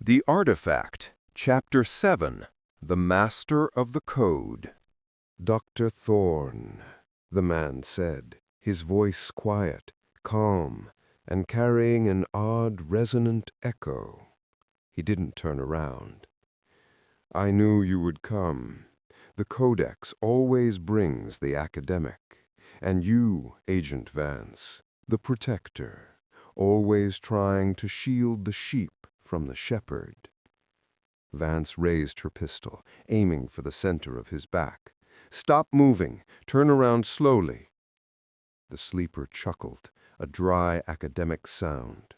The Artifact, Chapter 7, The Master of the Code. "Dr. Thorne," the man said, his voice quiet, calm, and carrying an odd, resonant echo. He didn't turn around. "I knew you would come. The Codex always brings the academic, and you, Agent Vance, the protector, always trying to shield the sheep from the shepherd." Vance raised her pistol, aiming for the center of his back. "Stop moving. Turn around slowly." The sleeper chuckled, a dry academic sound.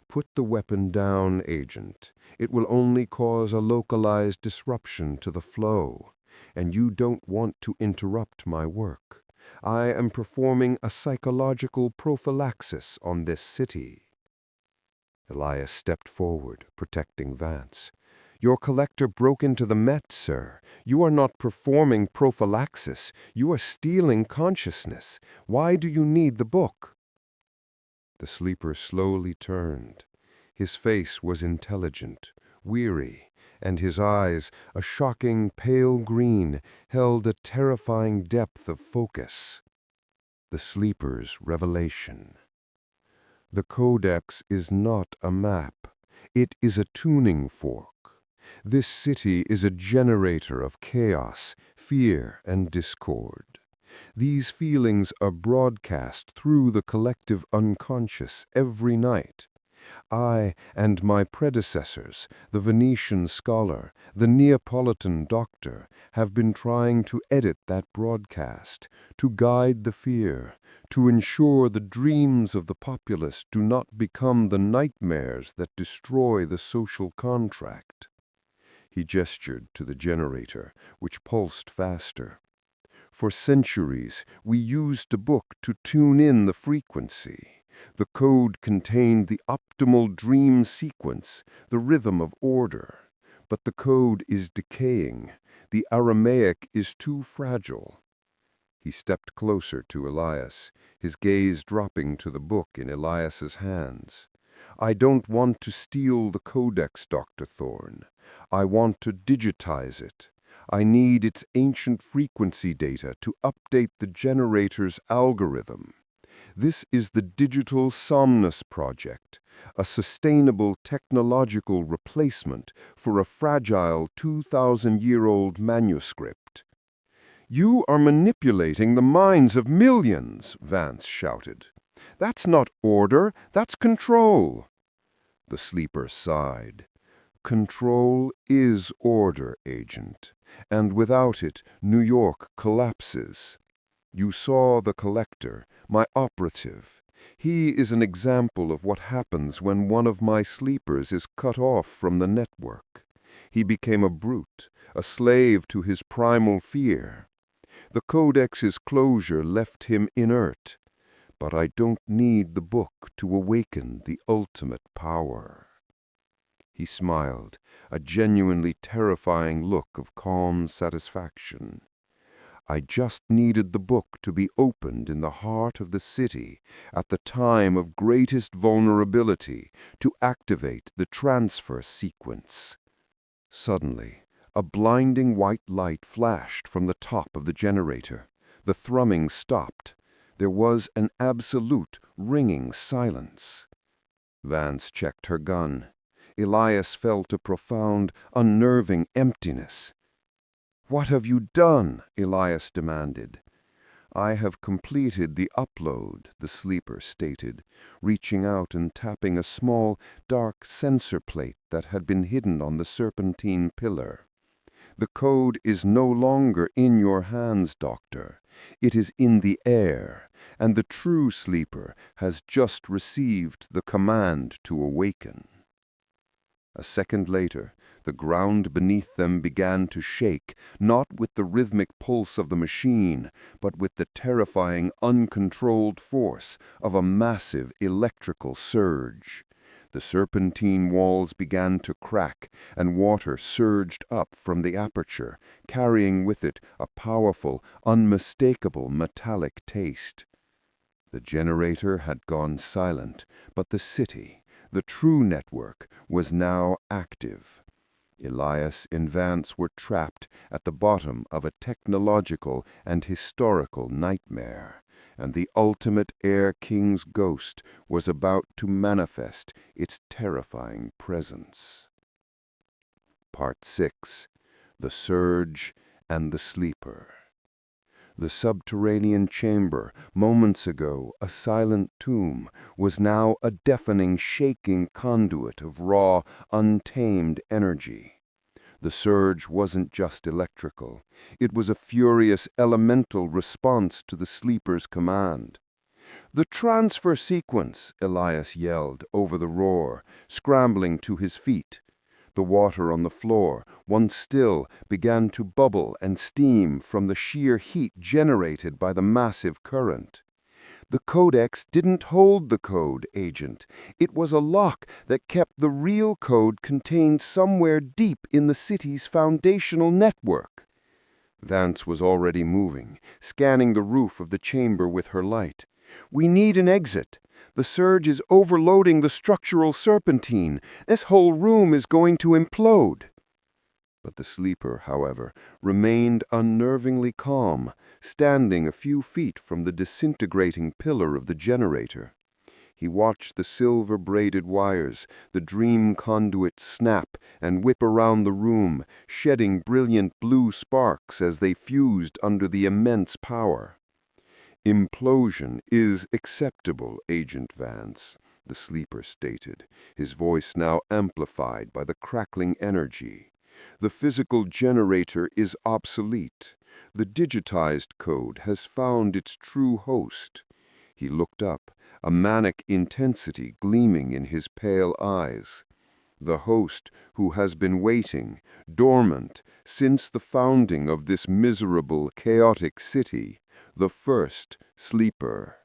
"Put the weapon down, Agent. It will only cause a localized disruption to the flow, and you don't want to interrupt my work. I am performing a psychological prophylaxis on this city." Elias stepped forward, protecting Vance. "Your collector broke into the Met, sir. You are not performing prophylaxis. You are stealing consciousness. Why do you need the book?" The sleeper slowly turned. His face was intelligent, weary, and his eyes, a shocking pale green, held a terrifying depth of focus. The sleeper's revelation. "The Codex is not a map. It is a tuning fork. This city is a generator of chaos, fear, and discord. These feelings are broadcast through the collective unconscious every night. I and my predecessors, the Venetian scholar, the Neapolitan doctor, have been trying to edit that broadcast, to guide the fear, to ensure the dreams of the populace do not become the nightmares that destroy the social contract." He gestured to the generator, which pulsed faster. "For centuries, we used the book to tune in the frequency. The code contained the optimal dream sequence, the rhythm of order. But the code is decaying. The Aramaic is too fragile." He stepped closer to Elias, his gaze dropping to the book in Elias's hands. "I don't want to steal the Codex, Dr. Thorne. I want to digitize it. I need its ancient frequency data to update the generator's algorithm. This is the digital Somnus project, a sustainable technological replacement for a fragile 2,000-year-old manuscript." "You are manipulating the minds of millions," Vance shouted. "That's not order, that's control." The sleeper sighed. "Control is order, Agent, and without it, New York collapses. You saw the collector, my operative. He is an example of what happens when one of my sleepers is cut off from the network. He became a brute, a slave to his primal fear. The Codex's closure left him inert. But I don't need the book to awaken the ultimate power." He smiled, a genuinely terrifying look of calm satisfaction. "I just needed the book to be opened in the heart of the city at the time of greatest vulnerability to activate the transfer sequence." Suddenly, a blinding white light flashed from the top of the generator. The thrumming stopped. There was an absolute, ringing silence. Vance checked her gun. Elias felt a profound, unnerving emptiness. "What have you done?" Elias demanded. "I have completed the upload," the sleeper stated, reaching out and tapping a small, dark sensor plate that had been hidden on the serpentine pillar. "The code is no longer in your hands, Doctor. It is in the air, and the true sleeper has just received the command to awaken." A second later, the ground beneath them began to shake, not with the rhythmic pulse of the machine, but with the terrifying, uncontrolled force of a massive electrical surge. The serpentine walls began to crack, and water surged up from the aperture, carrying with it a powerful, unmistakable metallic taste. The generator had gone silent, but the city, The true network was now active. Elias and Vance were trapped at the bottom of a technological and historical nightmare, and the ultimate Air King's ghost was about to manifest its terrifying presence. Part 6. The Surge and the Sleeper. The subterranean chamber, moments ago a silent tomb, was now a deafening, shaking conduit of raw, untamed energy. The surge wasn't just electrical. It was a furious, elemental response to the sleeper's command. "The transfer sequence!" Elias yelled over the roar, scrambling to his feet. The water on the floor, once still, began to bubble and steam from the sheer heat generated by the massive current. The Codex didn't hold the code, Agent. It was a lock that kept the real code contained somewhere deep in the city's foundational network. Vance was already moving, scanning the roof of the chamber with her light. "We need an exit. The surge is overloading the structural serpentine. This whole room is going to implode." But the sleeper, however, remained unnervingly calm, standing a few feet from the disintegrating pillar of the generator. He watched the silver-braided wires, the dream conduit snap and whip around the room, shedding brilliant blue sparks as they fused under the immense power. "Implosion is acceptable, Agent Vance," the sleeper stated, his voice now amplified by the crackling energy. "The physical generator is obsolete. The digitized code has found its true host." He looked up, a manic intensity gleaming in his pale eyes. "The host who has been waiting, dormant, since the founding of this miserable, chaotic city. The first sleeper."